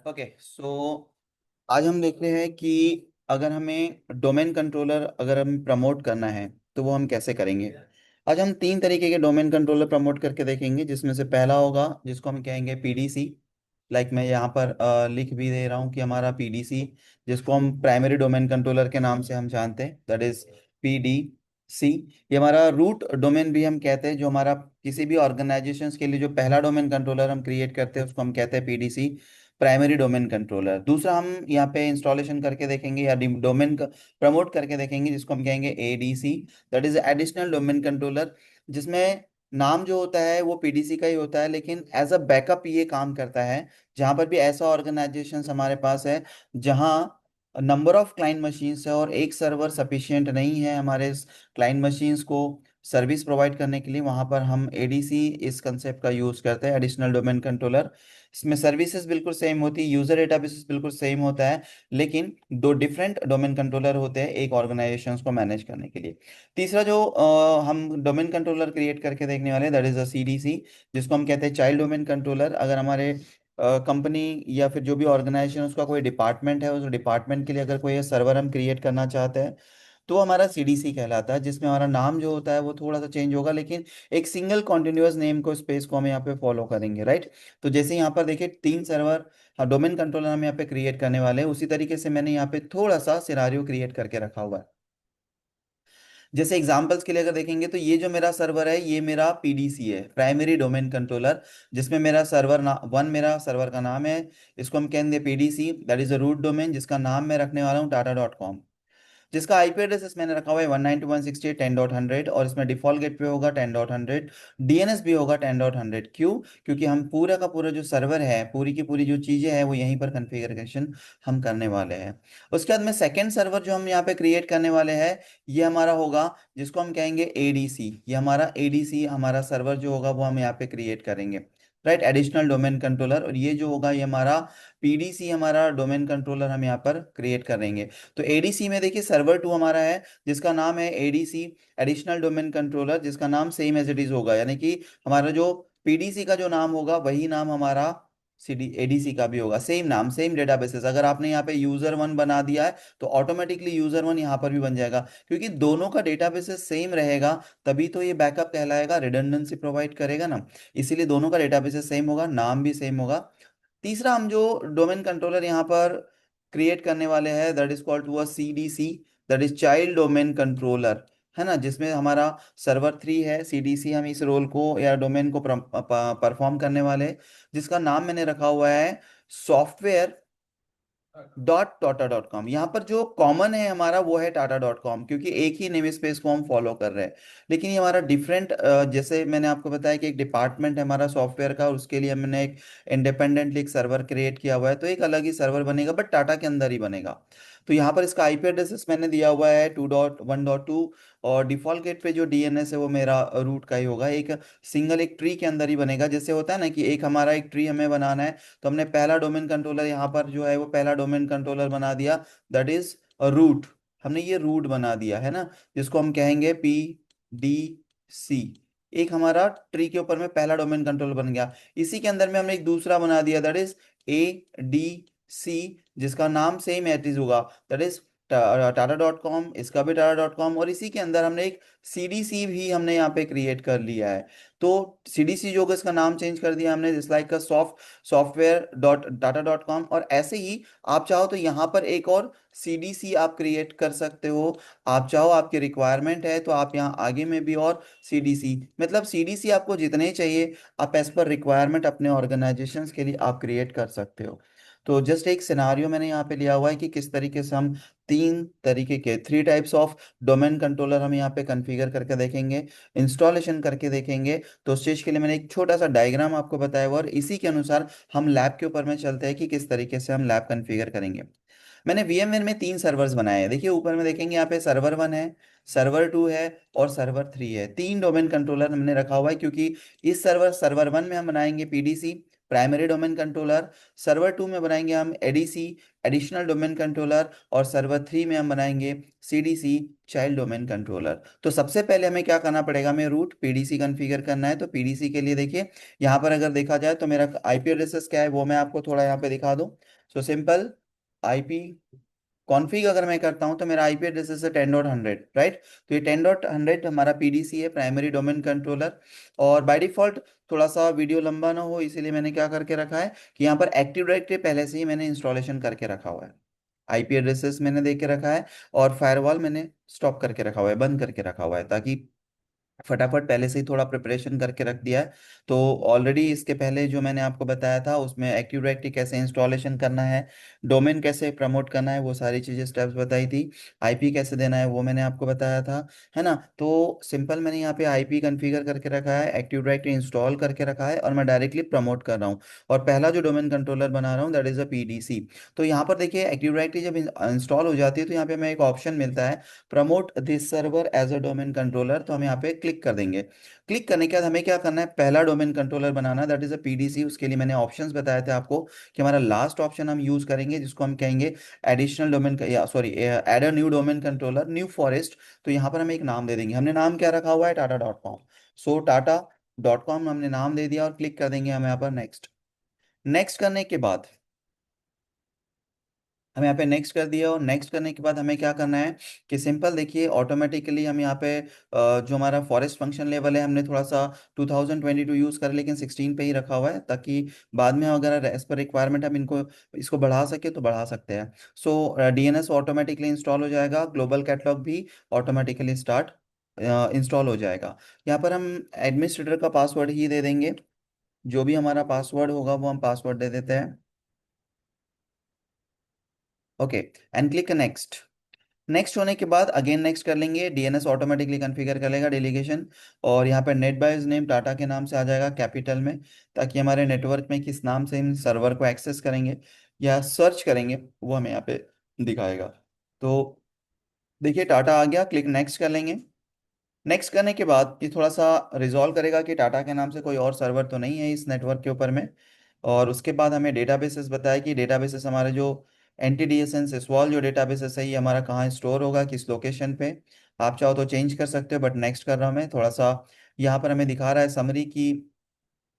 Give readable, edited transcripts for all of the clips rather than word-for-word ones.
Okay so आज हम देख रहे हैं कि अगर हमें डोमेन कंट्रोलर अगर हम प्रमोट करना है तो वो हम कैसे करेंगे। आज हम तीन तरीके के डोमेन कंट्रोलर प्रमोट करके देखेंगे, जिसमें से पहला होगा जिसको हम कहेंगे पीडीसी। लाइक मैं यहाँ पर लिख भी दे रहा हूँ कि हमारा पीडीसी, जिसको हम प्राइमरी डोमेन कंट्रोलर के नाम से हम जानते हैं, दैट इज पीडीसी। ये हमारा रूट डोमेन भी हम कहते हैं, जो हमारा किसी भी ऑर्गेनाइजेशंस के लिए जो पहला डोमेन कंट्रोलर हम क्रिएट करते हैं उसको हम कहते हैं पीडीसी, प्राइमरी डोमेन कंट्रोलर। दूसरा हम यहाँ पे इंस्टॉलेशन करके देखेंगे या डोमेन प्रमोट करके देखेंगे, जिसको हम कहेंगे ADC, that is additional domain controller, जिसमें नाम जो होता है वो पीडीसी का ही होता है, लेकिन एज अ बैकअप ये काम करता है। जहाँ पर भी ऐसा ऑर्गेनाइजेशन हमारे पास है जहाँ नंबर ऑफ क्लाइंट मशीन्स है और एक सर्वर सफिशिएंट नहीं है हमारे क्लाइंट मशीन्स को सर्विस प्रोवाइड करने के लिए, वहाँ पर हम एडीसी इस कंसेप्ट का यूज़ करते हैं, एडिशनल डोमेन कंट्रोलर। इसमें सर्विसेज बिल्कुल सेम होती है, यूजर डेटाबेसेस बिल्कुल सेम होता है, लेकिन दो डिफरेंट डोमेन कंट्रोलर होते हैं एक ऑर्गेनाइजेशन को मैनेज करने के लिए। तीसरा जो हम डोमेन कंट्रोलर क्रिएट करके देखने वाले हैं, दैट इज अ सीडीसी, जिसको हम कहते हैं चाइल्ड डोमेन कंट्रोलर। अगर हमारे कंपनी या फिर जो भी ऑर्गेनाइजेशन उसका कोई डिपार्टमेंट है, उस डिपार्टमेंट के लिए अगर कोई सर्वर हम क्रिएट करना चाहते हैं तो हमारा सीडीसी कहलाता है, जिसमें हमारा नाम जो होता है वो थोड़ा सा चेंज होगा, लेकिन एक सिंगल कॉन्टिन्यूअस नेम को स्पेस को हम यहाँ पे फॉलो करेंगे, राइट। तो जैसे यहाँ पर देखिए तीन सर्वर, हाँ, डोमेन कंट्रोलर हम यहाँ पे क्रिएट करने वाले हैं, उसी तरीके से मैंने यहाँ पे थोड़ा सा सिनारियो क्रिएट करके रखा हुआ है। जैसे एग्जांपल्स के लिए अगर देखेंगे तो ये जो मेरा सर्वर है ये मेरा पीडीसी है, प्राइमरी डोमेन कंट्रोलर, जिसमें मेरा सर्वर वन मेरा सर्वर का नाम है। इसको हम कहेंगे PDC, that is a root domain, जिसका नाम मैं रखने वाला हूँ टाटा.com, जिसका आईपी एड्रेस मैंने रखा हुआ है 192.168.10.100, और इसमें डिफॉल्ट गेटवे होगा 10.100, डीएनएस भी होगा 10.100। क्यों? क्योंकि हम पूरा का पूरा जो सर्वर है, पूरी की पूरी जो चीज़ें हैं वो यहीं पर कॉन्फ़िगरेशन हम करने वाले हैं। उसके बाद में सेकेंड सर्वर जो हम यहाँ पे क्रिएट करने वाले हैं, ये हमारा होगा जिसको हम कहेंगे एडीसी। ये हमारा एडीसी हमारा सर्वर जो होगा वो हम यहाँ पे क्रिएट करेंगे, राइट, एडिशनल डोमेन कंट्रोलर। और ये जो होगा ये हमारा पीडीसी हमारा डोमेन कंट्रोलर हम यहाँ पर क्रिएट करेंगे। तो एडीसी में देखिए सर्वर टू हमारा है जिसका नाम है एडीसी, एडिशनल डोमेन कंट्रोलर, जिसका नाम सेम एज इट इज होगा, यानी कि हमारा जो पीडीसी का जो नाम होगा वही नाम हमारा सीडी एडीसी का भी होगा, सेम नाम सेम डेटाबेसेस। अगर आपने यहाँ पे यूजर वन बना दिया है तो ऑटोमेटिकली यूजर वन यहाँ पर भी बन जाएगा, क्योंकि दोनों का डेटाबेसेस सेम रहेगा, तभी तो ये बैकअप कहलाएगा, रिडंडेंसी प्रोवाइड करेगा ना। इसीलिए दोनों का डेटाबेसेस सेम होगा, नाम भी सेम होगा। तीसरा हम जो डोमेन कंट्रोलर यहाँ पर क्रिएट करने वाले हैं, that is called to a CDC, that is child domain controller, है ना, जिसमें हमारा सर्वर थ्री है। सीडीसी हम इस रोल को या डोमेन को परफॉर्म करने वाले हैं, जिसका नाम मैंने रखा हुआ है सॉफ्टवेयर .टाटा.com। यहाँ पर जो कॉमन है हमारा वो है टाटा.com, क्योंकि एक ही नेम स्पेस को हम फॉलो कर रहे हैं। लेकिन ये हमारा डिफरेंट, जैसे मैंने आपको बताया कि एक डिपार्टमेंट है हमारा सॉफ्टवेयर का, और उसके लिए हमने एक इंडिपेंडेंटली एक सर्वर क्रिएट किया हुआ है, तो एक अलग ही सर्वर बनेगा बट टाटा के अंदर ही बनेगा। तो यहाँ पर इसका आईपी एड्रेस मैंने दिया हुआ है 2.1.2, और डिफॉल्ट गेट पे जो डीएनएस है वो मेरा रूट का ही होगा, एक सिंगल एक ट्री के अंदर ही बनेगा। जैसे होता है ना कि एक हमारा एक ट्री हमें बनाना है, तो हमने पहला डोमेन कंट्रोलर यहाँ पर जो है वो पहला डोमेन कंट्रोलर बना दिया, दैट इज रूट। हमने ये रूट बना दिया है ना, जिसको हम कहेंगे पी डी सी। एक हमारा ट्री के ऊपर में पहला डोमेन कंट्रोलर बन गया। इसी के अंदर में हमने एक दूसरा बना दिया, that is A D C, जिसका नाम सेम एज होगा, दैट इज टाटा.com, इसका भी टाटा.com, और इसी के अंदर हमने एक सीडीसी भी हमने यहाँ पे क्रिएट कर लिया है। तो सीडीसी जो होगा इसका नाम चेंज कर दिया हमने, जिस लाइक का सॉफ्टवेयर.टाटा.com। और ऐसे ही आप चाहो तो यहाँ पर एक और सीडीसी आप क्रिएट कर सकते हो। आप चाहो, आपकी रिक्वायरमेंट है तो आप यहाँ आगे में भी और सीडीसी, मतलब सीडीसी आपको जितने चाहिए आप एज पर रिक्वायरमेंट अपने ऑर्गेनाइजेशंस के लिए आप क्रिएट कर सकते हो। तो जस्ट एक सिनारियो मैंने यहाँ पे लिया हुआ है कि किस तरीके से हम तीन तरीके के three types of domain controller हम यहाँ पे कॉन्फ़िगर करके देखेंगे, इंस्टॉलेशन करके देखेंगे। तो उस चीज़ के लिए मैंने एक छोटा सा डायग्राम आपको बताया हुआ, और इसी के अनुसार हम लैब के ऊपर में चलते हैं कि किस तरीके से हम लैब कॉन्फ़िगर करेंगे। मैंने VMware में तीन सर्वर्स बनाए हैं। देखिए ऊपर में देखेंगे यहाँ पे सर्वर वन है, सर्वर टू है और सर्वर थ्री है। तीन डोमेन कंट्रोलर हमने रखा हुआ है, क्योंकि इस सर्वर सर्वर वन में हम बनाएंगे PDC, primary domain controller. Server 2 में बनाएंगे हम एडीसी, एडिशनल डोमेन कंट्रोलर। और सर्वर 3 में हम बनाएंगे सीडीसी, चाइल्ड डोमेन कंट्रोलर। तो सबसे पहले हमें क्या करना पड़ेगा, हमें रूट पीडीसी कॉन्फ़िगर करना है। तो पीडीसी के लिए देखिए, यहाँ पर अगर देखा जाए तो मेरा आईपी एड्रेसेस क्या है वो मैं आपको थोड़ा यहाँ पे दिखा दूँ। सो सिंपल, आईपी कॉन्फ़िग अगर मैं करता हूं तो मेरा आईपी एड्रेस है 10.100, राइट। तो ये 10.100 हमारा पीडीसी है, प्राइमरी डोमेन कंट्रोलर। और बाय डिफॉल्ट थोड़ा सा वीडियो लंबा ना हो इसीलिए मैंने क्या करके रखा है कि यहाँ पर एक्टिव डायरेक्टरी पहले से ही मैंने इंस्टॉलेशन करके रखा हुआ है। आईपी एड्रेसेस मैंने दे के रखा है, और फायरवॉल मैंने स्टॉप करके रखा हुआ है, बंद करके रखा हुआ है, ताकि फटाफट पहले से ही थोड़ा प्रिपरेशन करके रख दिया है। तो ऑलरेडी इसके पहले जो मैंने आपको बताया था उसमें एक्टिव डायरेक्टरी कैसे इंस्टॉलेशन करना है, डोमेन कैसे प्रमोट करना है, वो सारी चीज़ें स्टेप्स बताई थी। आईपी कैसे देना है वो मैंने आपको बताया था, है ना। तो सिंपल मैंने यहाँ पे आईपी कॉन्फ़िगर करके रखा है, एक्टिव डायरेक्टरी इंस्टॉल करके रखा है, और मैं डायरेक्टली प्रमोट कर रहा हूँ। और पहला जो डोमेन कंट्रोलर बना रहा हूँ दैट इज़ अ पीडीसी। तो यहाँ पर देखिए एक्टिव डायरेक्टरी जब इंस्टॉल हो जाती है तो यहाँ पे हमें एक ऑप्शन मिलता है, promote this server as a domain controller. तो हम यहाँ पे क्लिक कर देंगे। क्लिक करने के बाद हमें क्या करना है, पहला डोमेन कंट्रोलर बनाना है दैट इज अ पीडीसी। उसके लिए मैंने ऑप्शंस बताए थे आपको कि हमारा लास्ट ऑप्शन हम यूज करेंगे जिसको हम कहेंगे एडिशनल डोमेन, या sorry add a new domain controller, new forest. तो यहाँ पर हम एक नाम दे देंगे, हमने नाम क्या रखा हुआ है, टाटा.com। सो टाटा.com हमने नाम दे दिया, और क्लिक कर देंगे हम यहाँ पर नेक्स्ट। नेक्स्ट करने के बाद हम यहाँ पे नेक्स्ट कर दिया, और नेक्स्ट करने के बाद हमें क्या करना है कि सिंपल देखिए ऑटोमेटिकली हम यहाँ पे जो हमारा फॉरेस्ट फंक्शन लेवल है हमने थोड़ा सा 2022 यूज़ कर, लेकिन 16 पे ही रखा हुआ है, ताकि बाद में अगर एज पर रिक्वायरमेंट हम इनको इसको बढ़ा सके तो बढ़ा सकते हैं। सो डीएनएस ऑटोमेटिकली इंस्टॉल हो जाएगा, ग्लोबल कैटलॉग भी ऑटोमेटिकली स्टार्ट इंस्टॉल हो जाएगा। यहाँ पर हम एडमिनिस्ट्रेटर का पासवर्ड ही दे देंगे, जो भी हमारा पासवर्ड होगा वो हम पासवर्ड दे देते हैं। Okay, and click next. Next होने के बाद अगेन नेक्स्ट कर लेंगे, डीएनएस ऑटोमेटिकली कॉन्फ़िगर कर लेगा डेलीगेशन। और यहाँ पर नेट बायस नेम टाटा के नाम से आ जाएगा कैपिटल में, ताकि हमारे नेटवर्क में किस नाम से हम सर्वर को एक्सेस करेंगे या सर्च करेंगे वो हमें यहाँ पे दिखाएगा। तो देखिए टाटा आ गया, क्लिक नेक्स्ट कर लेंगे। नेक्स्ट करने के बाद ये थोड़ा सा रिजॉल्व करेगा कि टाटा के नाम से कोई और सर्वर तो नहीं है इस नेटवर्क के ऊपर में। और उसके बाद हमें डेटाबेसेस बताया कि डेटाबेसेस हमारे जो NTDSN सिसवॉल जो डेटाबेसेस है ये हमारा कहाँ स्टोर होगा, किस लोकेशन पे। आप चाहो तो चेंज कर सकते हो, बट नेक्स्ट कर रहा हूँ मैं थोड़ा सा। यहाँ पर हमें दिखा रहा है समरी की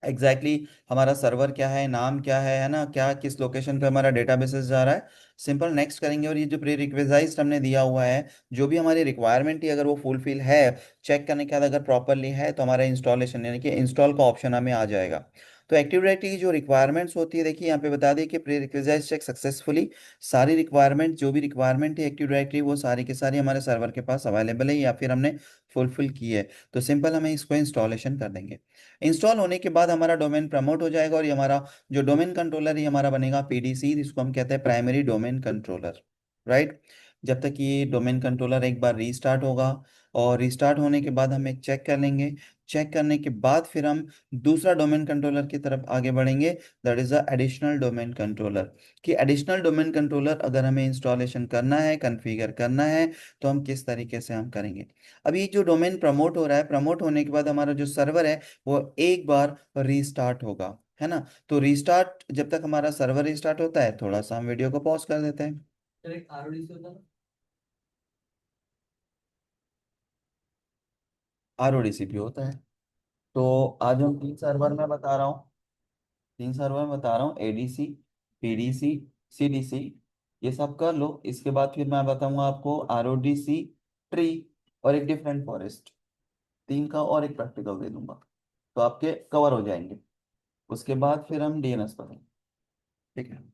एग्जैक्टली हमारा सर्वर क्या है, नाम क्या है ना, क्या किस लोकेशन पे हमारा डेटाबेसेस जा रहा है। सिंपल नेक्स्ट करेंगे, और ये जो प्री रिक्वेजाइज्ड हमने दिया हुआ है, जो भी हमारी रिक्वायरमेंट ही अगर वो फुलफिल है, चेक करने के बाद अगर प्रॉपरली है तो हमारा इंस्टॉलेशन यानी कि इंस्टॉल का ऑप्शन हमें आ जाएगा। तो एक्टिव डायरेक्टरी की जो रिक्वायरमेंट्स होती है देखिए यहाँ पे बता दें कि प्री रिक्वेजाइज चेक सक्सेसफुली। सारी रिक्वायरमेंट जो भी रिक्वायरमेंट है एक्टिव डायरेक्टरी वो सारी की सारी हमारे सर्वर के पास अवेलेबल है, या फिर हमने फुलफिल की है। तो सिंपल हमें इसको इंस्टॉलेशन कर देंगे। इंस्टॉल होने के बाद हमारा डोमेन प्रमोट हो जाएगा, और ये हमारा जो डोमेन कंट्रोलर है हमारा बनेगा पीडीसी, जिसको हम कहते हैं प्राइमरी डोमेन कंट्रोलर, राइट। जब तक ये डोमेन कंट्रोलर एक बार रीस्टार्ट होगा, और रीस्टार्ट होने के बाद हम एक चेक कर लेंगे। चेक करने के बाद फिर हम दूसरा डोमेन कंट्रोलर की तरफ आगे बढ़ेंगे, that is the additional domain controller. कि एडिशनल डोमेन कंट्रोलर अगर हमें इंस्टॉलेशन करना है, कॉन्फ़िगर करना है, तो हम किस तरीके से हम करेंगे। अभी जो डोमेन प्रमोट हो रहा है, प्रमोट होने के बाद हमारा जो सर्वर है वो एक बार रीस्टार्ट होगा, है ना। तो रीस्टार्ट जब तक हमारा सर्वर रीस्टार्ट होता है थोड़ा सा हम वीडियो को पॉज कर देते हैं। सर एक आरओडीसी होता है, आरओडीसी भी होता है। तो आज हम तीन सर्वर में बता रहा हूँ, तीन सर्वर में बता रहा हूँ, एडीसी, पीडीसी, सीडीसी। ये सब कर लो, इसके बाद फिर मैं बताऊंगा आपको आरओडीसी, ट्री, और एक डिफरेंट फॉरेस्ट। तीन का और एक प्रैक्टिकल दे दूंगा, तो आपके कवर हो जाएंगे। उसके बाद फिर हम डीएनएस पढ़ेंगे, ठीक है।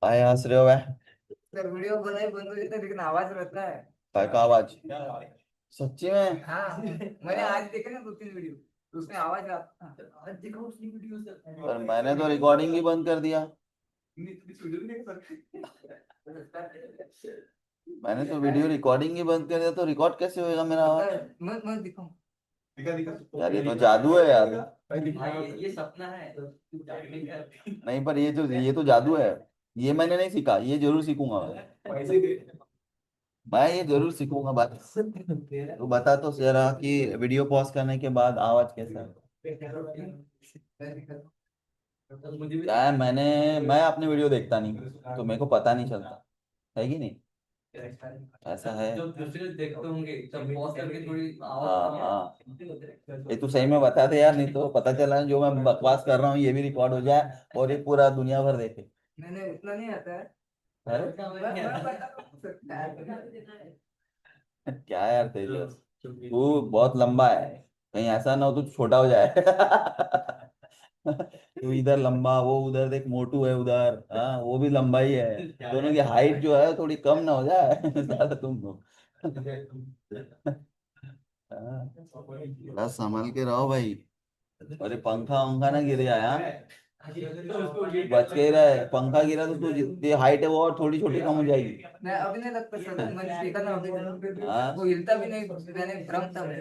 आए हंस रहे हो वह, सर वीडियो बनाई बंद हो जाता है लेकिन आवाज रहता है। काय का आवाज, सच्ची में। हाँ मैंने आज देखा ना 2-3 वीडियो, तो उसमें आवाज आता है। आज देखा उसकी वीडियो से पर मैंने तो रिकॉर्डिंग ही बंद कर दिया। नहीं तो वीडियो नहीं देख सकते। मैंने तो वीडियो रिकॉर्डिंग ही बंद कर दिया, तो रिकॉर्ड कैसे होएगा मेरा पता आवाज? है, मैं दिखाऊं? दिखा दिखा। यार ये तो जादू है यार। भाई ये सपना है तो तू जागने का। नहीं पर ये तो जादू है। ये मैंने नहीं सीखा, ये जरूर सीखूंगा मैं। पैसे दे। मैं ये जरूर सीखूंगा बात। तू बता तो जरा कि वीडियो पॉज करने के बाद आवाज कैसा है। मुझे भी क्या है, मैं अपने वीडियो देखता नहीं, तो मेरे को पता नहीं चलता, है कि नहीं? ऐसा है। जो दूसरे देखते होंगे जब पॉज करके थोड़ी आवाज हाँ कम हाँ। है। ये तू सही में बता दे यार, नहीं तो पता चला जो मैं बकवास कर रहा हूँ ये भी रिकॉर्ड हो जाए और ये पूरा दुनिया भर देखे। मैंने उतना नहीं आता है। अरे मैं बता सकता है। क्या है यार तेजस, तू बहुत लंबा है, कहीं ऐसा ना हो तू छोटा हो जाए। तू इधर लंबा, वो उधर देख मोटू है उधर, हाँ वो भी लंबा ही है, दोनों की हाइट जो है थोड़ी कम ना हो जाए। ज्यादा तुम लोग। हाँ, थोड़ा संभल के रहो भाई। अरे पंखा वंखा ना गिर जाए हाँ? बच के ही रहे, पंखा गिरा तो तू जितनी हाइट है वो और थोड़ी छोटी कम हो जाएगी। मैं अभी नहीं लगता सर, मैंने देखा ना अभी। वो हाँ हिलता भी नहीं, मैंने भ्रम था मुझे।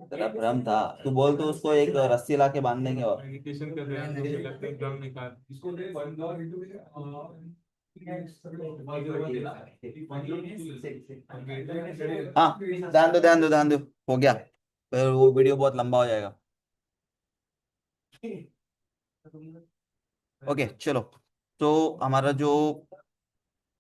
तेरा भ्रम था, तू बोल तो उसको एक रस्सी ला के बांध देंगे और। मेडिटेशन कर रहे हैं तो मुझे लगता है भ्रम निकाल इसको दे बंद और हाँ ध्यान दो ध्यान दो ध्यान दो, हो गया, फिर वो वीडियो बहुत लंबा हो जाएगा। ओके चलो, तो हमारा जो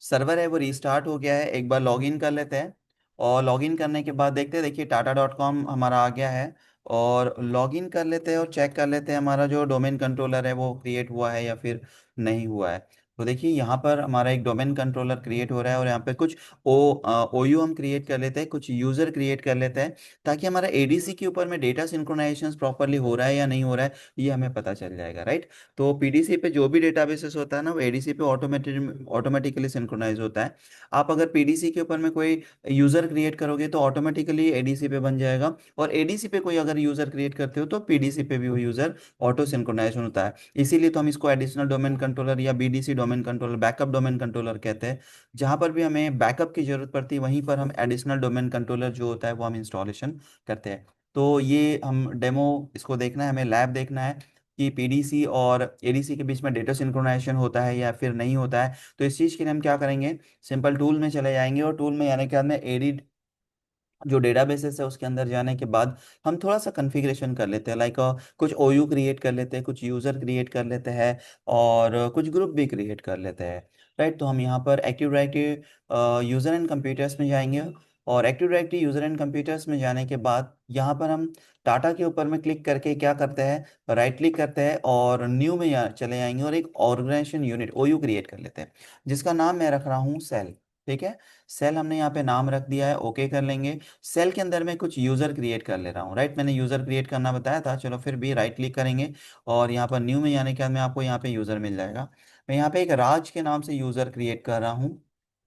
सर्वर है वो रीस्टार्ट हो गया है, एक बार लॉगिन कर लेते हैं। और लॉगिन करने के बाद देखते हैं, देखिए टाटा.com हमारा आ गया है। और लॉगिन कर लेते हैं और चेक कर लेते हैं हमारा जो डोमेन कंट्रोलर है वो क्रिएट हुआ है या फिर नहीं हुआ है। तो देखिए यहाँ पर हमारा एक डोमेन कंट्रोलर क्रिएट हो रहा है और यहाँ पे कुछ ओ ओयू हम क्रिएट कर लेते हैं, कुछ यूज़र क्रिएट कर लेते हैं, ताकि हमारा एडीसी के ऊपर में डेटा सिंक्रोनाइजेशन प्रॉपरली हो रहा है या नहीं हो रहा है ये हमें पता चल जाएगा, राइट। तो पीडीसी पे जो भी डेटाबेसेस होता है ना वो एडीसी पे ऑटोमेटिकली सिंक्रोनाइज होता है। आप अगर पीडीसी के ऊपर में कोई यूज़र क्रिएट करोगे तो ऑटोमेटिकली एडीसी पे बन जाएगा, और एडीसी पे कोई अगर यूज़र क्रिएट करते हो तो पीडीसी पे भी वो यूज़र ऑटो सिंक्रोनाइजेशन होता है। इसीलिए तो हम इसको एडिशनल डोमेन कंट्रोलर या BDC domain controller, backup domain controller कहते हैं। जहाँ पर भी हमें बैकअप की जरूरत पड़ती है वहीं पर हम एडिशनल डोमेन कंट्रोलर जो होता है वो हम इंस्टॉलेशन करते हैं। तो ये हम डेमो इसको देखना है, हमें लैब देखना है कि पीडीसी और एडीसी के बीच में डेटा सिंक्रोनाइजेशन होता है या फिर नहीं होता है। तो इस चीज़ के लिए हम क्या करेंगे, सिंपल टूल में चले जाएंगे और टूल में आने के बाद में एडिट जो डेटाबेसेस है उसके अंदर जाने के बाद हम थोड़ा सा कॉन्फ़िगरेशन कर लेते हैं, लाइक कुछ ओयू क्रिएट कर लेते हैं, कुछ यूज़र क्रिएट कर लेते हैं और कुछ ग्रुप भी क्रिएट कर लेते हैं, राइट। तो हम यहाँ पर active directory user and computers में जाएंगे। और active directory user and computers में जाने के बाद यहाँ पर हम टाटा के ऊपर में क्लिक करके क्या करते हैं, राइट क्लिक करते हैं और न्यू में चले जाएंगे और एक ऑर्गेनाइजेशन यूनिट ओयू क्रिएट कर लेते हैं, जिसका नाम मैं रख रहा हूँ सेल। ठीक है, सेल हमने यहाँ पे नाम रख दिया है, ओके कर लेंगे। सेल के अंदर मैं कुछ यूज़र क्रिएट कर ले रहा हूँ, राइट। मैंने यूज़र क्रिएट करना बताया था, चलो फिर भी राइट क्लिक करेंगे और यहाँ पर न्यू में जाने के बाद में आपको यहाँ पे यूज़र मिल जाएगा। मैं यहाँ पे एक राज के नाम से यूज़र क्रिएट कर रहा हूँ,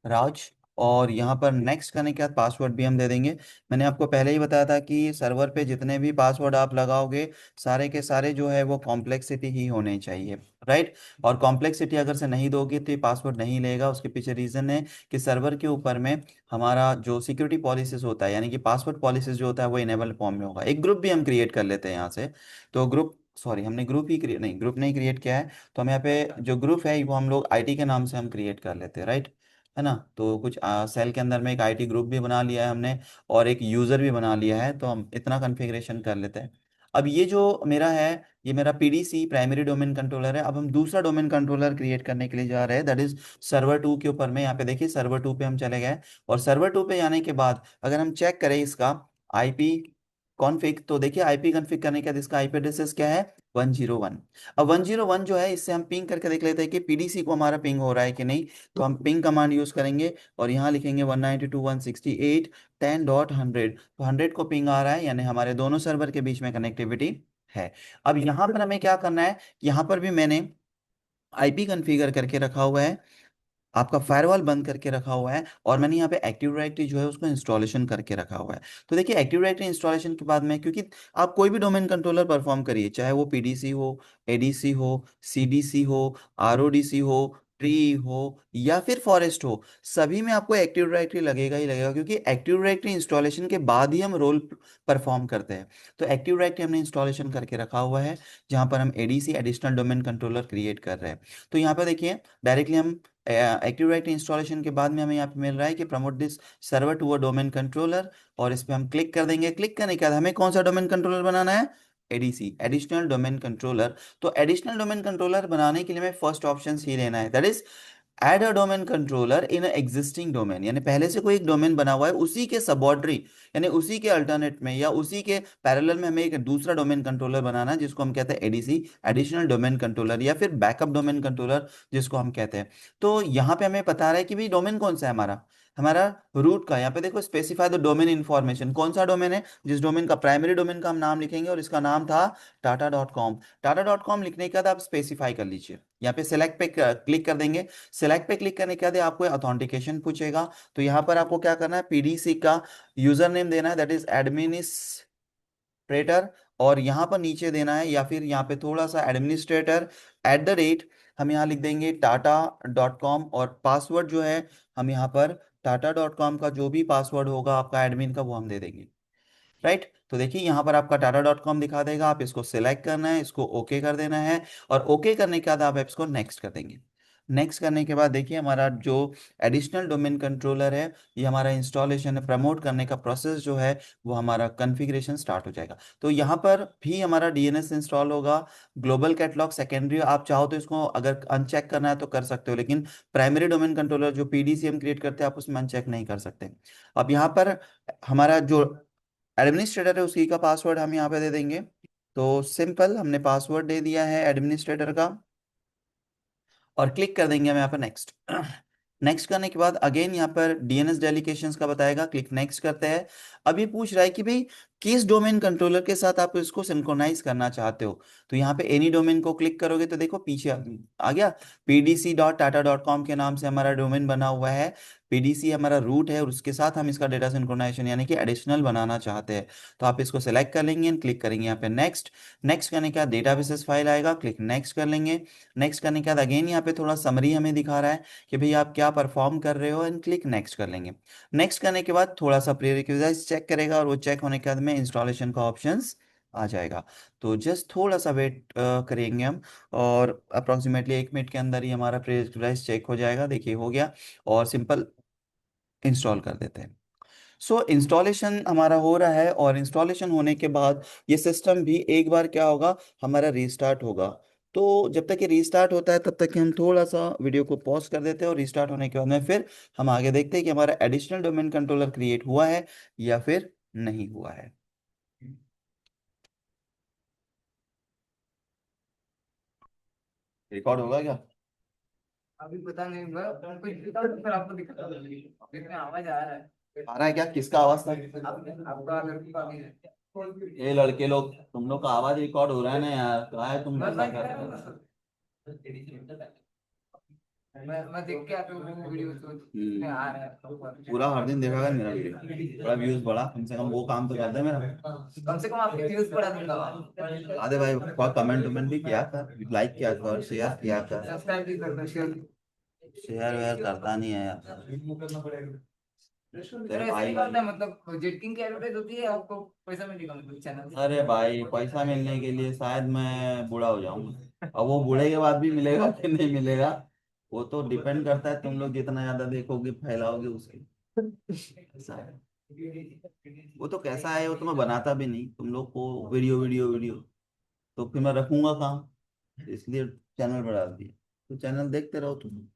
राज। और यहाँ पर नेक्स्ट करने के बाद पासवर्ड भी हम दे देंगे। मैंने आपको पहले ही बताया था कि सर्वर पे जितने भी पासवर्ड आप लगाओगे सारे के सारे जो है वो कॉम्प्लेक्सिटी ही होने चाहिए, राइट। और कॉम्प्लेक्सिटी अगर से नहीं दोगे तो ये पासवर्ड नहीं लेगा, उसके पीछे रीज़न है कि सर्वर के ऊपर में हमारा जो सिक्योरिटी पॉलिसीज होता है यानी कि पासवर्ड पॉलिसीज जो होता है वो इनेबल फॉर्म में होगा। एक ग्रुप भी हम क्रिएट कर लेते हैं यहाँ से। तो ग्रुप, सॉरी हमने ग्रुप ही क्रिएट नहीं, ग्रुप नहीं क्रिएट किया है। तो हम यहाँ पे जो ग्रुप है वो हम लोग आईटी के नाम से हम क्रिएट कर लेते हैं, राइट, है ना। तो कुछ सेल के अंदर में एक आईटी ग्रुप भी बना लिया है हमने और एक यूज़र भी बना लिया है, तो हम इतना कॉन्फ़िगरेशन कर लेते हैं। अब ये जो मेरा है, ये मेरा पीडीसी प्राइमरी डोमेन कंट्रोलर है। अब हम दूसरा डोमेन कंट्रोलर क्रिएट करने के लिए जा रहे हैं, दैट इज सर्वर टू के ऊपर में। यहाँ पे देखिए सर्वर टू पे हम चले गए और सर्वर टू पे जाने के बाद अगर हम चेक करें इसका आईपी कॉन्फ़िग, तो देखिए आईपी कॉन्फ़िग करने के बाद इसका आईपी एड्रेस क्या है, 101। अब 101 जो है इससे हम पिंग करके देख लेते हैं कि पीडीसी को हमारा पिंग हो रहा है कि नहीं। तो हम पिंग कमांड यूज़ करेंगे और यहाँ लिखेंगे 192.168.10, तो 100 को पिंग आ रहा है यानी हमारे दोनों सर्वर के बीच में कनेक्टिविटी है। अब यहाँ पर हमें क्या करना है, यहाँ पर भी मैंने आईपी कॉन्फ़िगर करके रखा हुआ है, आपका फायरवॉल बंद करके रखा हुआ है और मैंने यहाँ पे एक्टिव डायरेक्टरी जो है उसको इंस्टॉलेशन करके रखा हुआ है। तो देखिए एक्टिव डायरेक्टरी इंस्टॉलेशन के बाद में, क्योंकि आप कोई भी डोमेन कंट्रोलर परफॉर्म करिए, चाहे वो पीडीसी हो, एडीसी हो, सीडीसी हो, आरओडीसी हो, ट्री हो या फिर फॉरेस्ट हो, सभी में आपको एक्टिव डायरेक्टरी लगेगा ही लगेगा, क्योंकि एक्टिव डायरेक्टरी इंस्टॉलेशन के बाद ही हम रोल परफॉर्म करते हैं। तो एक्टिव डायरेक्टरी हमने इंस्टॉलेशन करके रखा हुआ है, जहाँ पर हम ADC additional domain controller create कर रहे हैं। तो यहाँ पर देखिए डायरेक्टली हम एक्टिव डायरेक्टरी इंस्टॉलेशन के बाद में हमें यहाँ पे मिल रहा है कि promote this server to a domain controller, और इस पर हम क्लिक कर देंगे। क्लिक करने के बाद हमें कौन सा डोमेन कंट्रोलर बनाना है? ADC additional domain controller. तो एडिशनल डोमेन कंट्रोलर बनाने के लिए हमें फर्स्ट ऑप्शन ही लेना है, that is add a domain controller in existing domain, यानी पहले से कोई एक डोमेन बना हुआ है उसी के सबऑर्डरी, यानी उसी के अल्टरनेट में या उसी के पैरेलल में हमें एक दूसरा डोमेन कंट्रोलर बनाना है, जिसको हम कहते हैं एडीसी एडिशनल डोमेन कंट्रोलर, या फिर बैकअप डोमेन कंट्रोलर जिसको हम कहते हैं। तो यहाँ पे हमें बता रहा है कि भाई डोमेन कौन सा है हमारा, हमारा रूट का। यहाँ पे देखो स्पेसिफाई द डोमेन इन्फॉर्मेशन, कौन सा डोमेन है, जिस डोमेन का प्राइमरी डोमेन का हम नाम लिखेंगे, और इसका नाम था टाटा.com। टाटा.com लिखने के बाद आप स्पेसिफाई कर लीजिए, यहाँ पे सिलेक्ट पे क्लिक कर देंगे। सिलेक्ट पे क्लिक करने के बाद आपको ऑथेंटिकेशन पूछेगा, तो यहाँ पर आपको क्या करना है, पीडीसी का यूजर नेम देना है, दैट इज एडमिनिस्ट्रेटर, और यहाँ पर नीचे देना है, या फिर यहाँ पे थोड़ा सा एडमिनिस्ट्रेटर @ हम यहाँ लिख देंगे टाटा.com, और पासवर्ड जो है हम यहाँ पर टाटा.com का जो भी पासवर्ड होगा आपका एडमिन का वो हम दे देंगे। राइट, तो देखिए यहाँ पर आपका टाटा.com दिखा देगा, आप इसको सिलेक्ट करना है, इसको ओके कर देना है, और ओके करने के बाद आप इसको नेक्स्ट कर देंगे। नेक्स्ट करने के बाद देखिए हमारा जो एडिशनल डोमेन कंट्रोलर है, ये हमारा इंस्टॉलेशन प्रमोट करने का प्रोसेस जो है वो हमारा कॉन्फ़िगरेशन स्टार्ट हो जाएगा। तो यहाँ पर भी हमारा डीएनएस इंस्टॉल होगा, ग्लोबल कैटलॉग सेकेंडरी, आप चाहो तो इसको अगर अनचेक करना है तो कर सकते हो, लेकिन प्राइमरी डोमेन कंट्रोलर जो पीडीसीएम क्रिएट करते हैं आप उसमें अनचेक नहीं कर सकते। अब यहाँ पर हमारा जो एडमिनिस्ट्रेटर है उसकी का पासवर्ड हम यहाँ पे दे देंगे। तो सिंपल हमने पासवर्ड दे दिया है एडमिनिस्ट्रेटर का, और क्लिक कर देंगे हम यहाँ पर नेक्स्ट। नेक्स्ट करने के बाद अगेन यहाँ पर डीएनएस डेलीकेशंस का बताएगा, क्लिक नेक्स्ट करते हैं। अब ये पूछ रहा है कि भाई किस डोमेन कंट्रोलर के साथ आप इसको सिंक्रोनाइज करना चाहते हो। तो यहाँ पे एनी डोमेन को क्लिक करोगे तो देखो पीछे आ गया, pdc.tata.com के नाम से हमारा डोमेन बना हुआ है। पीडीसी हमारा रूट है और उसके साथ हम इसका डेटा सिंक्रोनाइजेशन यानी कि एडिशनल बनाना चाहते हैं। तो आप इसको सेलेक्ट कर लेंगे एंड क्लिक करेंगे यहाँ पे नेक्स्ट। नेक्स्ट करने के बाद डेटाबेसेस फाइल आएगा, क्लिक नेक्स्ट कर लेंगे। नेक्स्ट करने के बाद अगेन यहाँ पे थोड़ा समरी हमें दिखा रहा है कि भाई आप क्या परफॉर्म कर रहे हो, एंड क्लिक नेक्स्ट कर लेंगे। नेक्स्ट करने के बाद थोड़ा सा प्रीरिक्विजिट्स चेक करेगा, और वो चेक होने के बाद में इंस्टॉलेशन का ऑप्शंस आ जाएगा। तो जस्ट थोड़ा सा वेट करेंगे हम, और अप्रोक्सीमेटली 1 मिनट के अंदर ही हमारा प्रीरिक्विजिट्स चेक हो जाएगा। देखिए हो गया, और सिंपल इंस्टॉल कर देते हैं। सो इंस्टॉलेशन हमारा हो रहा है, और इंस्टॉलेशन होने के बाद ये सिस्टम भी एक बार क्या होगा, हमारा रीस्टार्ट होगा। तो जब तक ये रीस्टार्ट होता है तब तक कि हम थोड़ा सा वीडियो को पॉज कर देते हैं, और रीस्टार्ट होने के बाद में फिर हम आगे देखते हैं कि हमारा एडिशनल डोमेन कंट्रोलर क्रिएट हुआ है या फिर नहीं हुआ है। रिकॉर्ड होगा क्या? अभी पता नहीं, मैं कुछ दिखा तो फिर आपको दिखा, इसमें आवाज आ रहा है। आ रहा है क्या? किसका आवाज था? आपका लड़की का भी है। ये लड़के लोग, तुम लोग का आवाज रिकॉर्ड हो रहा है ना यार, क्या है तुम ऐसा मैं कर रहे हो? मैं देख के आता हूँ वीडियो, तो इसमें आ रहा है पूरा हर दिन देखा कर मेरा वीडियो, बड़ा व्यूज बढ़ा, कम से कम वो काम तो कर दे मेरा। कम से कम आपके व्यूज बढ़ा दूंगा। आधे भाई कमेंट वमेंट भी किया कर, लाइक किया कर, शेयर किया कर। सब्सक्राइब भी कर दो, शेयर। शेयर वेयर करता नहीं है यार तेरे अरे ऐसे भाई। नहीं करता है, मतलब जेटिंग की एडवर्टाइज होती है, आपको पैसा मिलेगा मतलब चैनल से। अरे भाई पैसा मिलने के लिए शायद मैं बूढ़ा हो जाऊंगा, अब वो बूढ़े के बाद भी मिलेगा कि नहीं मिलेगा वो तो डिपेंड करता है, तुम लोग जितना ज्यादा देखोगे फैलाओगे उसके। ऐसा है, वो तो कैसा है, वो तो मैं बनाता भी नहीं, तुम लोग को वीडियो वीडियो वीडियो, तो फिर मैं रखूंगा कहाँ, इसलिए चैनल बढ़ा दिया। तो चैनल देखते रहो तुम।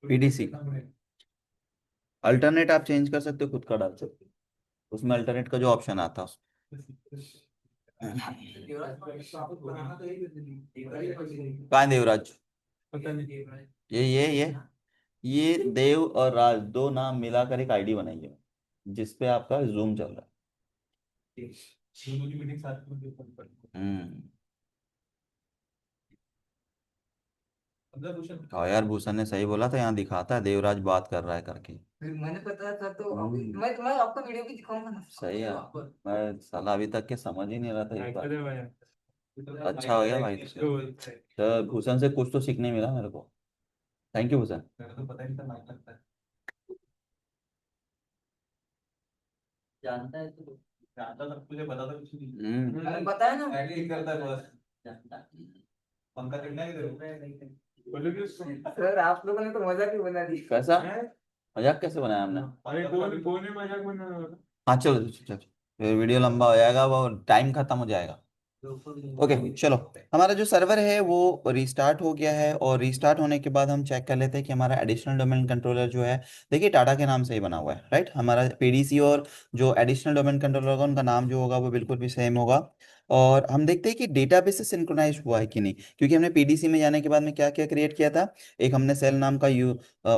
पीडीसी अल्टरनेट आप चेंज कर सकते हो, खुद का डाल सकते हो, उसमें अल्टरनेट का जो ऑप्शन आता है कहाँ है देवराज? ये देव और राज दो नाम मिलाकर एक आईडी बनाई है, जिसपे आपका जूम चल रहा है। हाँ यार, भूषण ने सही बोला था, यहाँ दिखाता है देवराज बात कर रहा है करके। फिर मैंने पता था तो अभी मैं तुम्हें आपका वीडियो भी दिखाऊंगा ना। सही है। मैं साला अभी तक के समझ ही नहीं रहा था एक बार। अच्छा हो गया भाई तुझे। तो भूषण से कुछ तो सीखने मिला मेरे को। Thank you Bhushan. जानता है तू? जानता सब तुझे पता था कुछ नहीं। मैंने बताया ना। करता है बस। पंखा चढ़ना है सर आप लोगों ने तो मजाक ही बना दी। कैसा मजाक कैसे बनाया हमने? अरे कौन कौन है मजाक बना। हाँ चलो चलो चलो, फिर वीडियो लंबा हो जाएगा, वो टाइम खत्म हो जाएगा। ओके चलो, हमारा जो सर्वर है वो रीस्टार्ट हो गया है, और रीस्टार्ट होने के बाद हम चेक कर लेते हैं कि हमारा एडिशनल डोमेन कंट्रोलर जो है, देखिए टाटा के नाम से ही बना हुआ है, राइट। हमारा पीडीसी और जो एडिशनल डोमेन कंट्रोलर होगा उनका नाम जो होगा वो बिल्कुल भी सेम होगा। और हम देखते हैं कि डेटाबेस से सिंक्रोनाइज हुआ है कि नहीं, क्योंकि हमने पीडीसी में जाने के बाद में क्या क्या क्रिएट किया था। एक हमने सेल नाम का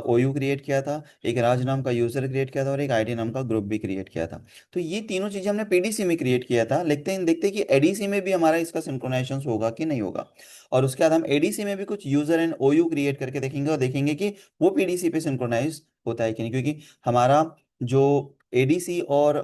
ओयू क्रिएट किया था, एक राज नाम का यूजर क्रिएट किया था, और एक आईडी नाम का ग्रुप भी क्रिएट किया था। तो ये तीनों चीजें हमने पीडीसी में क्रिएट किया था, देखते हैं कि एडीसी में भी हमारा इसका सिंक्रोनाइजेशन होगा कि नहीं होगा। और उसके बाद हम एडीसी में भी कुछ यूजर एंड ओयू क्रिएट करके देखेंगे, और देखेंगे कि वो पीडीसी पे सिंक्रोनाइज होता है कि नहीं, क्योंकि हमारा जो एडीसी और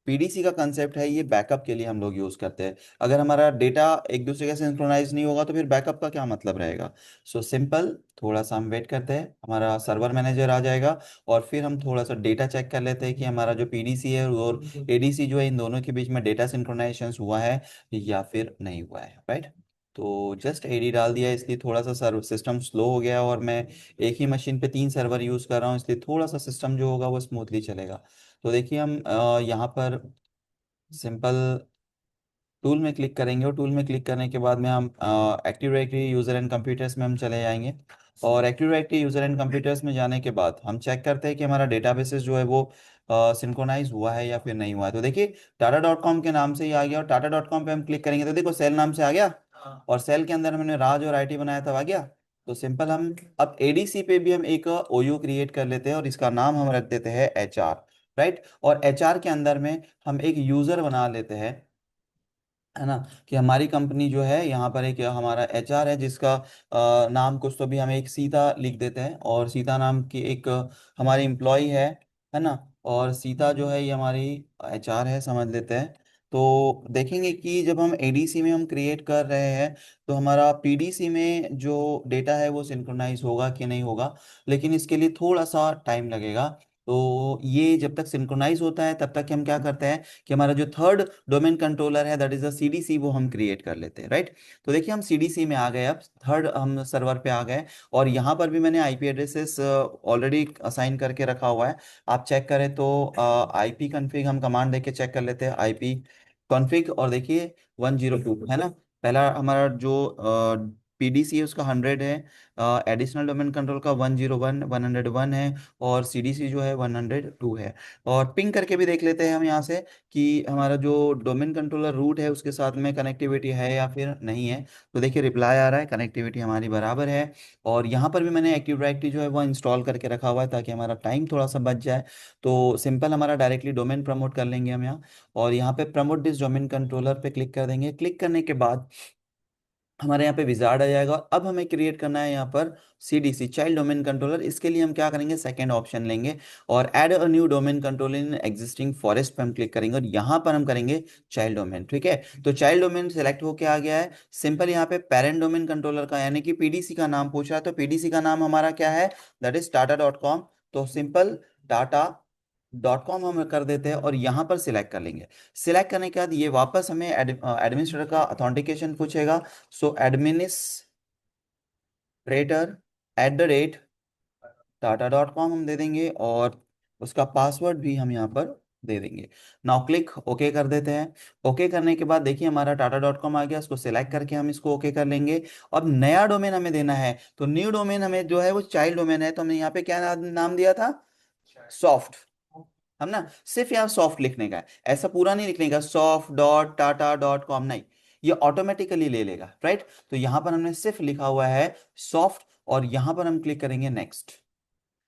पीडीसी का कंसेप्ट है, ये बैकअप के लिए हम लोग यूज करते हैं। अगर हमारा डेटा एक दूसरे के सिंक्रोनाइज नहीं होगा तो फिर बैकअप का क्या मतलब रहेगा। सो सिंपल, थोड़ा सा हम वेट करते हैं, हमारा सर्वर मैनेजर आ जाएगा, और फिर हम थोड़ा सा डेटा चेक कर लेते हैं कि हमारा जो पीडीसी है और एडीसी जो है, इन दोनों के बीच में डेटा सिंक्रोनाइजेशन हुआ है या फिर नहीं हुआ है, राइट। तो जस्ट एडी डाल दिया, इसलिए थोड़ा सा सर्वर सिस्टम स्लो हो गया, और मैं एक ही मशीन पे 3 सर्वर यूज कर रहा हूँ, इसलिए थोड़ा सा सिस्टम जो होगा वो स्मूथली चलेगा। तो देखिए हम यहाँ पर सिंपल टूल में क्लिक करेंगे, और टूल में क्लिक करने के बाद में हम active directory user and computers में हम चले जाएंगे। और active directory user and computers में जाने के बाद हम चेक करते हैं कि हमारा डेटाबेसेस जो है वो सिंक्रोनाइज हुआ है या फिर नहीं हुआ है। तो देखिए टाटा डॉट कॉम के नाम से ही आ गया, और टाटा डॉट कॉम पे हम क्लिक करेंगे तो देखो सेल नाम से आ गया, और सेल के अंदर हमने राज और आईटी बनाया था, आ गया। तो सिंपल हम अब एडीसी पे भी हम एक ओयू क्रिएट कर लेते हैं, और इसका नाम हम रख देते हैं एचआर, राइट। और एचआर के अंदर में हम एक यूज़र बना लेते हैं, है ना, कि हमारी कंपनी जो है, यहाँ पर एक हमारा एचआर है जिसका नाम कुछ तो भी हम एक सीता लिख देते हैं, और सीता नाम की एक हमारी एम्प्लॉय है ना। और सीता जो है ये हमारी एचआर है, समझ लेते हैं। तो देखेंगे कि जब हम एडीसी में हम क्रिएट कर रहे हैं, तो हमारा पीडीसी में जो डेटा है वो सिंक्रोनाइज होगा कि नहीं होगा, लेकिन इसके लिए थोड़ा सा टाइम लगेगा। तो ये जब तक सिंक्रोनाइज होता है तब तक हम क्या करते हैं कि हमारा जो थर्ड डोमेन कंट्रोलर है, दैट इज द सीडीसी, वो हम क्रिएट कर लेते हैं, राइट। तो देखिए हम सीडीसी में आ गए, अब थर्ड हम सर्वर पे आ गए, और यहाँ पर भी मैंने आईपी एड्रेसेस ऑलरेडी असाइन करके रखा हुआ है। आप चेक करें तो आईपी कन्फिग हम कमांड देके चेक कर लेते हैं, आईपी कॉन्फ़िग, और देखिए 102 है ना। पहला हमारा जो पीडीसी है उसका 100 है, एडिशनल डोमेन कंट्रोल का 101 101 है, और सीडीसी जो है 102 है। और पिंग करके भी देख लेते हैं हम यहाँ से कि हमारा जो डोमेन कंट्रोलर रूट है उसके साथ में कनेक्टिविटी है या फिर नहीं है। तो देखिए रिप्लाई आ रहा है, कनेक्टिविटी हमारी बराबर है। और यहाँ पर भी मैंने एक्टिव डायरेक्टरी जो है वो इंस्टॉल करके रखा हुआ है, ताकि हमारा टाइम थोड़ा सा बच जाए। तो सिंपल हमारा डायरेक्टली डोमेन प्रमोट कर लेंगे हम यहाँ, और यहाँ पे प्रमोट दिस डोमेन कंट्रोलर पे क्लिक कर देंगे। क्लिक करने के बाद हमारे यहाँ पे विजार्ड आ जाएगा। अब हमें क्रिएट करना है यहाँ पर सीडीसी, चाइल्ड डोमेन कंट्रोलर। इसके लिए हम क्या करेंगे, सेकंड ऑप्शन लेंगे, और add a new domain controller in existing forest पे हम क्लिक करेंगे, और यहाँ पर हम करेंगे चाइल्ड डोमेन, ठीक है। तो चाइल्ड डोमेन सेलेक्ट होके आ गया है। सिंपल यहाँ पे पेरेंट डोमेन कंट्रोलर का यानी कि पीडीसी का नाम पूछ रहा है, तो पीडीसी का नाम हमारा क्या है, that is Tata dot com. तो सिंपल टाटा डॉट कॉम हम कर देते हैं, और यहाँ पर सिलेक्ट कर लेंगे। सिलेक्ट करने के बाद ये वापस हमें एडमिनिस्ट्रेटर का अथेंटिकेशन पूछेगा। सो एडमिनिस्ट्रेटर @tata.com हम दे देंगे, और उसका पासवर्ड भी हम यहाँ पर दे देंगे। नाउ क्लिक ओके कर देते हैं। ओके करने के बाद देखिए हमारा टाटा.com आ गया, उसको सिलेक्ट करके हम इसको ओके कर लेंगे। अब नया डोमेन हमें देना है, तो न्यू डोमेन हमें जो है वो चाइल्ड डोमेन है, तो हमने यहाँ पे क्या नाम दिया था, सॉफ्ट। हम ना सिर्फ यहाँ सॉफ्ट लिखने का है, ऐसा पूरा नहीं लिखने का soft.tata.com, नहीं, ये ऑटोमेटिकली ले लेगा, राइट। तो यहाँ पर हमने सिर्फ लिखा हुआ है सॉफ्ट, और यहाँ पर हम क्लिक करेंगे नेक्स्ट।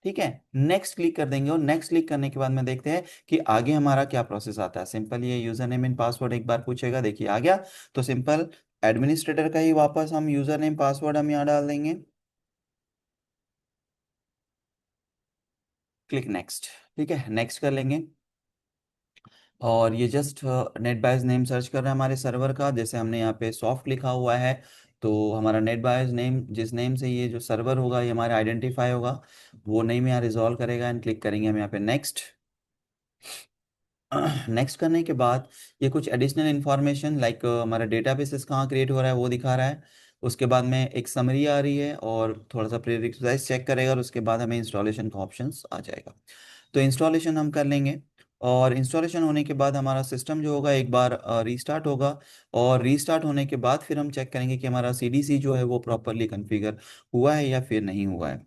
ठीक है, नेक्स्ट क्लिक कर देंगे, और नेक्स्ट क्लिक करने के बाद में देखते हैं कि आगे हमारा क्या प्रोसेस आता है। सिंपल ये यूजर नेम एंड पासवर्ड एक बार पूछेगा, देखिए आ गया। तो सिंपल एडमिनिस्ट्रेटर का ही वापस हम यूजर नेम पासवर्ड हम यहाँ डाल देंगे, क्लिक नेक्स्ट। ठीक है, नेक्स्ट कर लेंगे। और ये जस्ट नेट बायस नेम सर्च कर रहा है हमारे सर्वर का, जैसे हमने यहाँ पे सॉफ्ट लिखा हुआ है, तो हमारा नेट बायस नेम जिस नेम से ये जो सर्वर होगा ये हमारा आइडेंटिफाई होगा, वो नेम यहाँ रिजॉल्व करेगा, एंड क्लिक करेंगे हम यहाँ पे नेक्स्ट। नेक्स्ट करने के बाद ये कुछ एडिशनल इन्फॉर्मेशन लाइक हमारा डेटाबेसेस कहाँ क्रिएट हो रहा है वो दिखा रहा है। उसके बाद में एक समरी आ रही है, और थोड़ा सा प्रीरिक्विजिट्स चेक करेगा, और उसके बाद हमें इंस्टॉलेशन का ऑप्शंस आ जाएगा। तो इंस्टॉलेशन हम कर लेंगे, और इंस्टॉलेशन होने के बाद हमारा सिस्टम जो होगा एक बार रीस्टार्ट होगा, और रीस्टार्ट होने के बाद फिर हम चेक करेंगे कि हमारा सीडीसी जो है वो प्रॉपरली कॉन्फ़िगर हुआ है या फिर नहीं हुआ है।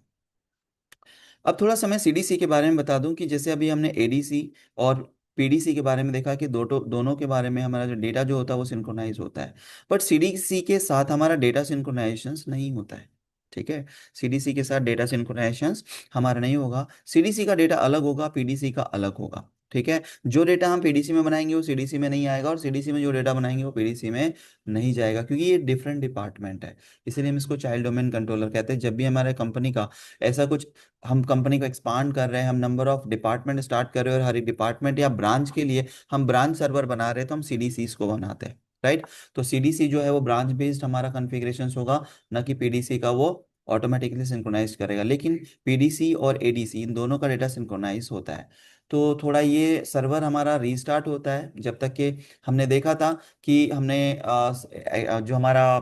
अब थोड़ा सा मैं सीडीसी के बारे में बता दूं कि जैसे अभी हमने एडीसी और पीडीसी के बारे में देखा कि दोनों के बारे में हमारा जो डेटा जो होता है वो सिंक्रोनाइज होता है, बट सीडीसी के साथ हमारा डेटा सिंक्रोनाइजेशन नहीं होता है। ठीक है, सीडीसी के साथ डेटा सिंक्रोनाइजेशन हमारा नहीं होगा, सीडीसी का डेटा अलग होगा, पीडीसी का अलग होगा। ठीक है, जो डेटा हम पीडीसी में बनाएंगे वो सीडीसी में नहीं आएगा, और सीडीसी में जो डेटा बनाएंगे वो पीडीसी में नहीं जाएगा, क्योंकि ये डिफरेंट डिपार्टमेंट है। इसीलिए हम इसको चाइल्ड डोमेन कंट्रोलर कहते हैं। जब भी हमारे कंपनी का ऐसा कुछ, हम कंपनी को एक्सपांड कर रहे हैं, हम नंबर ऑफ डिपार्टमेंट स्टार्ट कर रहे हैं, और हर एक डिपार्टमेंट या ब्रांच के लिए हम ब्रांच सर्वर बना रहे हैं, तो हम सीडीसीज को बनाते हैं, राइट। तो सीडीसी जो है वो ब्रांच बेस्ड हमारा कॉन्फ़िगरेशन होगा, ना कि पीडीसी का वो ऑटोमेटिकली सिंक्रोनाइज करेगा। लेकिन पीडीसी और एडीसी इन दोनों का डेटा सिंक्रोनाइज होता है। तो थोड़ा ये सर्वर हमारा रीस्टार्ट होता है, जब तक कि हमने देखा था कि हमने जो हमारा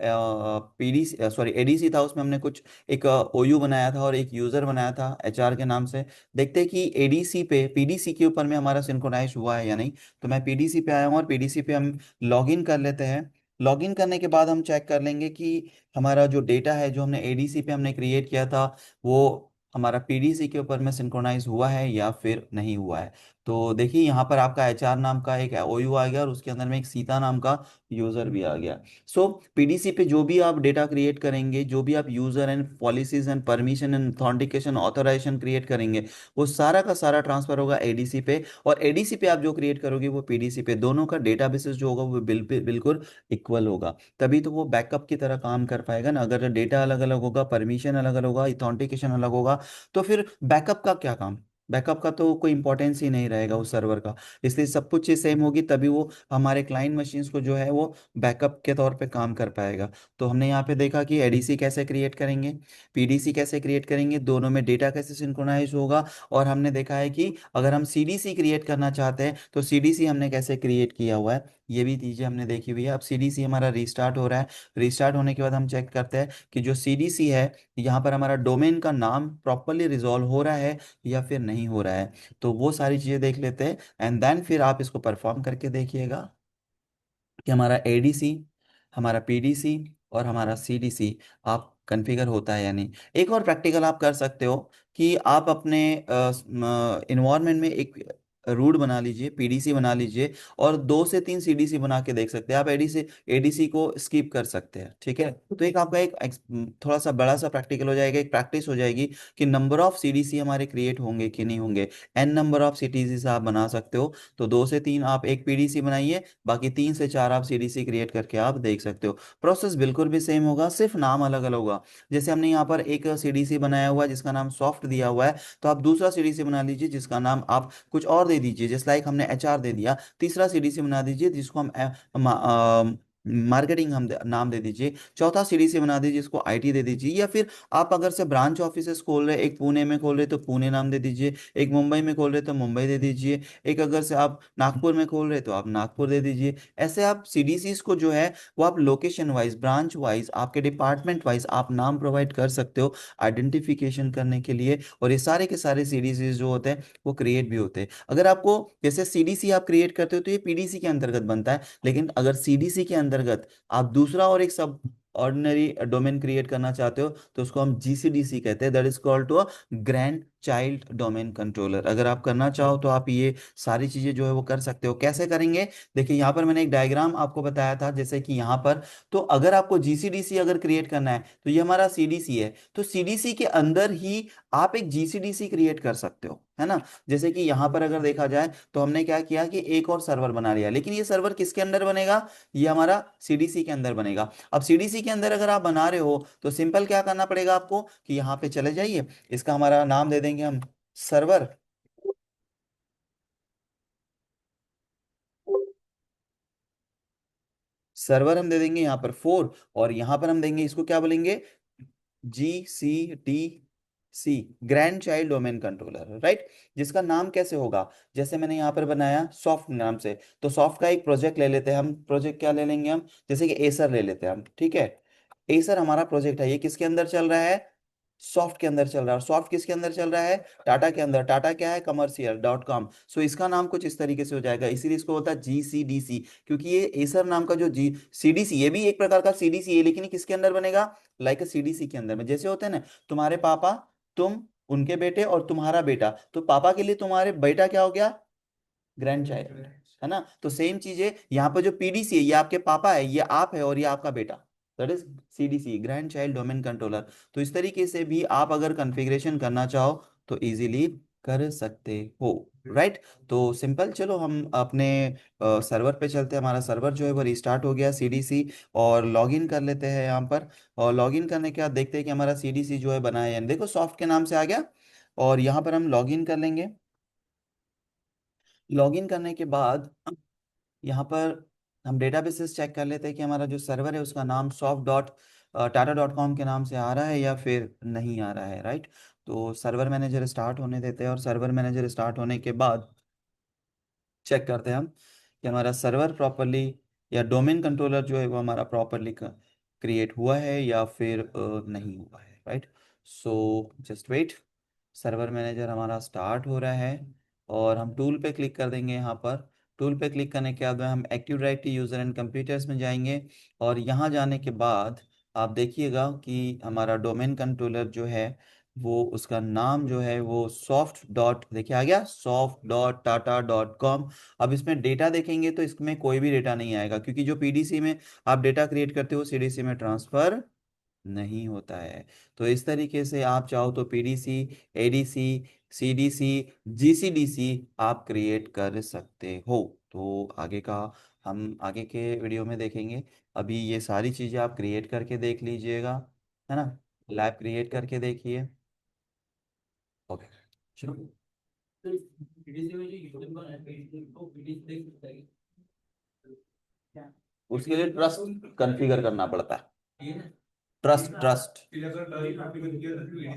पीडीसी सॉरी एडीसी था, उसमें हमने कुछ एक ओयू बनाया था और एक यूज़र बनाया था एचआर के नाम से। देखते हैं कि एडीसी पे पीडीसी के ऊपर में हमारा सिंक्रोनाइज हुआ है या नहीं। तो मैं पीडीसी पे आया हूँ, और पीडीसी पे हम लॉगिन कर लेते हैं। लॉगिन करने के बाद हम चेक कर लेंगे कि हमारा जो डेटा है जो हमने एडीसी पे हमने क्रिएट किया था वो हमारा पीडीसी के ऊपर में सिंक्रोनाइज हुआ है या फिर नहीं हुआ है। तो देखिए यहाँ पर आपका एचआर नाम का एक ओयू आ गया, और उसके अंदर में एक सीता नाम का यूज़र भी आ गया। सो पीडीसी पे जो भी आप डेटा क्रिएट करेंगे, जो भी आप user and policies and permission and authentication authorization create करेंगे, वो सारा का सारा ट्रांसफर होगा एडीसी पे, और एडीसी पे आप जो क्रिएट करोगे वो पीडीसी पे, दोनों का डेटाबेसेस जो होगा वो बिल्कुल इक्वल होगा। तभी तो वो बैकअप की तरह काम कर पाएगा ना। अगर डेटा अलग अलग होगा, परमिशन अलग अलग होगा, ऑथेंटिकेशन अलग होगा, तो फिर बैकअप का क्या काम। बैकअप का तो कोई इंपॉर्टेंस ही नहीं रहेगा उस सर्वर का। इसलिए सब कुछ चीज़ सेम होगी, तभी वो हमारे क्लाइंट मशीन्स को जो है वो बैकअप के तौर पे काम कर पाएगा। तो हमने यहाँ पे देखा कि एडीसी कैसे क्रिएट करेंगे, पीडीसी कैसे क्रिएट करेंगे, दोनों में डेटा कैसे सिंक्रोनाइज होगा। और हमने देखा है कि अगर हम सीडीसी क्रिएट करना चाहते हैं तो सीडीसी हमने कैसे क्रिएट किया हुआ है, ये भी चीज़ें हमने देखी हुई है। अब सीडीसी हमारा रीस्टार्ट हो रहा है, रीस्टार्ट होने के बाद हम चेक करते हैं कि जो सीडीसी है यहाँ पर हमारा डोमेन का नाम प्रॉपरली रिजॉल्व हो रहा है या फिर नहीं हो रहा है। तो वो सारी चीज़ें देख लेते हैं, एंड देन फिर आप इसको परफॉर्म करके देखिएगा कि हमारा एडीसी, हमारा पीडीसी और हमारा सीडीसी आप कॉन्फ़िगर होता है या नहीं। एक और प्रैक्टिकल आप कर सकते हो कि आप अपने इन्वायरमेंट में एक रूट बना लीजिए, पीडीसी बना लीजिए, और 2 से 3 सीडीसी बना के देख सकते हैं आप। एडीसी एडीसी को स्किप कर सकते हैं, ठीक है। तो एक आपका थोड़ा सा बड़ा सा प्रैक्टिकल हो जाएगा, एक प्रैक्टिस हो जाएगी कि नंबर ऑफ सीडीसी हमारे क्रिएट होंगे कि नहीं होंगे। एन नंबर ऑफ सीडीसी आप बना सकते हो, तो 2 से 3 आप एक पीडीसी बनाइए, बाकी 3 से 4 आप सीडीसी क्रिएट करके आप देख सकते हो। प्रोसेस बिल्कुल भी सेम होगा, सिर्फ नाम अलग अलग होगा। जैसे हमने यहाँ पर एक सीडीसी बनाया हुआ है जिसका नाम सॉफ्ट दिया हुआ है, तो आप दूसरा सीडीसी बना लीजिए जिसका नाम आप कुछ और दे दीजिए, जैसे लाइक हमने एचआर दे दिया। तीसरा सीडीसी बना दीजिए जिसको हम मार्केटिंग हम नाम दे दीजिए। चौथा सीडीसी बना दीजिए, इसको आईटी दे दीजिए। या फिर आप अगर से ब्रांच ऑफिसेस खोल रहे, एक पुणे में खोल रहे तो पुणे नाम दे दीजिए, एक मुंबई में खोल रहे तो मुंबई दे दीजिए, एक अगर से आप नागपुर में खोल रहे तो आप नागपुर दे दीजिए। ऐसे आप सीडीसीज को जो है वो आप लोकेशन वाइज, ब्रांच वाइज, आपके डिपार्टमेंट वाइज आप नाम प्रोवाइड कर सकते हो आइडेंटिफिकेशन करने के लिए। और ये सारे के सारे सीडीसीज जो होते हैं वो क्रिएट भी होते हैं। अगर आपको जैसे सीडीसी आप क्रिएट करते हो तो ये पीडीसी के अंतर्गत बनता है, लेकिन अगर सीडीसी के अंतर्गत आप दूसरा और एक सब ऑर्डिनरी डोमेन क्रिएट करना चाहते हो तो उसको हम जीसीडीसी कहते हैं, that is called to a grand child domain controller. अगर आप करना चाहो तो आप ये सारी चीजें जो है वो कर सकते हो। कैसे करेंगे, देखिए यहाँ पर मैंने एक डायग्राम आपको बताया था, जैसे कि यहाँ पर तो अगर आपको जीसीडीसी अगर क्रिएट करना है तो ये हमारा सीडीसी है, तो सीडीसी के अंदर ही आप एक जीसीडीसी क्रिएट कर सकते हो, है ना। जैसे कि यहाँ पर अगर देखा जाए तो हमने क्या किया कि एक और सर्वर बना लिया, लेकिन ये सर्वर किसके अंदर बनेगा, ये हमारा सीडीसी के अंदर बनेगा। अब सीडीसी के अंदर अगर आप बना रहे हो तो सिंपल क्या करना पड़ेगा आपको कि यहाँ पे चले जाइए, इसका हमारा नाम दे देंगे हम सर्वर। सर्वर हम दे देंगे यहाँ पर 4, और यहाँ पर हम देंगे इसको क्या बोलेंगे, GCDC, grand child domain controller, right. जिसका नाम कैसे होगा, जैसे मैंने यहाँ पर बनाया सॉफ्ट नाम से, तो सॉफ्ट का एक प्रोजेक्ट ले लेते हैं हम। प्रोजेक्ट क्या ले लेंगे हम, जैसे कि एसर ले लेते हैं हम, ठीक है। एसर हमारा प्रोजेक्ट है, ये किसके अंदर चल रहा है, सॉफ्ट के अंदर चल रहा है। और सॉफ्ट किसके अंदर चल रहा है, टाटा के अंदर। टाटा क्या है, commercial.com। सो इसका नाम कुछ इस तरीके से हो जाएगा, इसीलिए इसको होता है GCDC, क्योंकि ये एसर नाम का जो जी सीडीसी, ये भी एक प्रकार का सीडीसी है, लेकिन ये किसके अंदर बनेगा, लाइक सीडीसी के अंदर में। जैसे होते हैं ना, तुम्हारे पापा, तुम, उनके बेटे और तुम्हारा बेटा, तो पापा के लिए तुम्हारे बेटा क्या हो गया, ग्रैंड चाइल्ड, है ना। तो सेम चीज है यहाँ पर, जो पीडीसी है ये आपके पापा है, ये आप है, और ये आपका बेटा, that is CDC, grand child domain controller. तो इस तरीके से भी आप अगर कॉन्फ़िगरेशन करना चाहो तो इजीली कर सकते हो, राइट। तो सिंपल, चलो हम अपने सर्वर पे चलते हैं। हमारा सर्वर जो है वो रिस्टार्ट हो गया सीडीसी, और लॉगिन कर लेते हैं यहाँ पर। और लॉगिन करने के बाद देखते हैं कि हमारा सीडीसी जो है बना है, यानी देखो सॉफ्ट के नाम से आ गया। और यहाँ पर हम लॉगिन कर लेंगे। लॉगिन करने के बाद यहाँ पर हम डेटाबेसेस चेक कर लेते हैं कि हमारा जो सर्वर है उसका नाम soft.tata.com के नाम से आ रहा है या फिर नहीं आ रहा है, राइट। तो सर्वर मैनेजर स्टार्ट होने देते हैं, और सर्वर मैनेजर स्टार्ट होने के बाद चेक करते हैं हम कि हमारा सर्वर प्रॉपरली, या डोमेन कंट्रोलर जो है वो हमारा प्रॉपरली क्रिएट हुआ है या फिर नहीं हुआ है, right. So just wait, server manager हमारा स्टार्ट हो रहा है। और हम टूल पे क्लिक कर देंगे यहाँ पर। टूल पे क्लिक करने के बाद में हम active directory user and computers में जाएंगे। और यहाँ जाने के बाद आप देखिएगा कि हमारा डोमेन कंट्रोलर जो है वो, उसका नाम जो है वो सॉफ्ट डॉट, देखिए आ गया, soft.tata.com। अब इसमें डेटा देखेंगे तो इसमें कोई भी डेटा नहीं आएगा, क्योंकि जो पीडीसी में आप डेटा क्रिएट करते हो सीडीसी में ट्रांसफर नहीं होता है। तो इस तरीके से आप चाहो तो पीडीसी, एडीसी, सीडीसी, जीसीडीसी आप क्रिएट कर सकते हो। तो आगे का हम आगे के वीडियो में देखेंगे। अभी ये सारी चीज़ें आप क्रिएट करके देख लीजिएगा, है ना। लैब क्रिएट करके देखिए। ओके, चलो। उसके लिए ट्रस्ट कॉन्फ़िगर करना पड़ता है, ट्रस्ट ट्रस्ट।